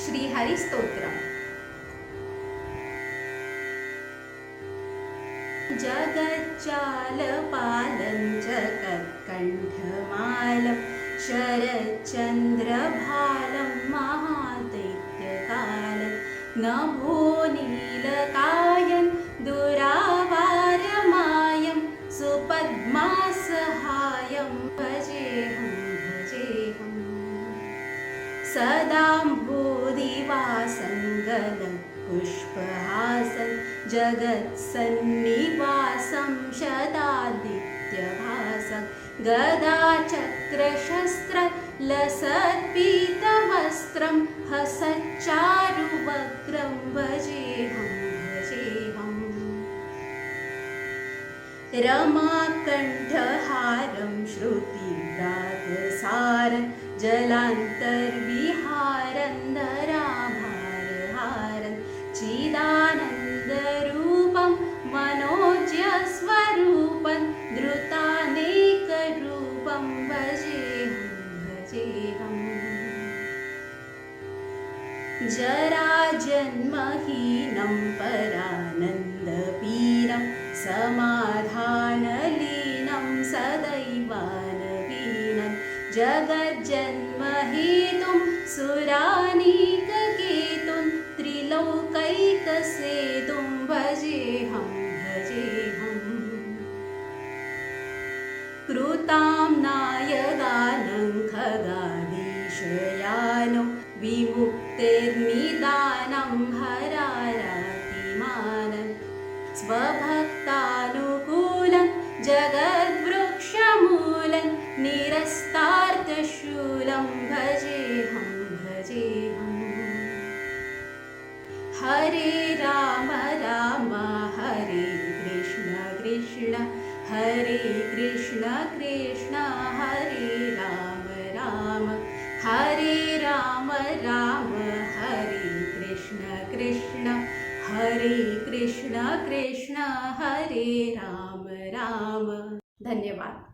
श्रीहरिस्तोत्रम्। जगज्जालपालं जगत्कण्ठमालं शरच्चन्द्रभालं महादैत्यकालं नभोनीलकायं दुरावारमायं सुपद्मासहायं भजेऽहं भजेऽहं सदाम्भोदिवासं गलत्पुष्पहासं जगत्सन्निवासं शतादित्यभासं गदाचक्रशस्त्रलसत्पीतवस्त्रं हसच्चारुवक्त्रं भजेऽहं भजेऽहं रमाकण्ठहारं श्रुतिव्रातसारं जलान्तर्विहारं धराभारहारं चिदानन्दरूपं मनोज्यस्वरूपं धृतानेकरूपं भजेऽहं भजेऽहं जराजन्महीनं परानन्दपीनं समाधानलीनं सदैवानवीनं जगज्जन्महेतुं सुरानीककेतुं त्रिलोकैकसेतुं भजेऽहं भजेऽहं कृताम्नायगानं खगाधीशयानो विमुक्तेर्निदानं हरारातिमानं स्वभक्तानुकूलं जगद्वृक्षमूलं निरस्तार्थशूलं भजेऽहं भजेऽहं हरे राम राम हरे कृष्ण कृष्ण हरे कृष्ण कृष्ण हरे राम राम हरे राम राम हरे कृष्ण कृष्ण हरे कृष्ण कृष्ण हरे राम राम। धन्यवाद।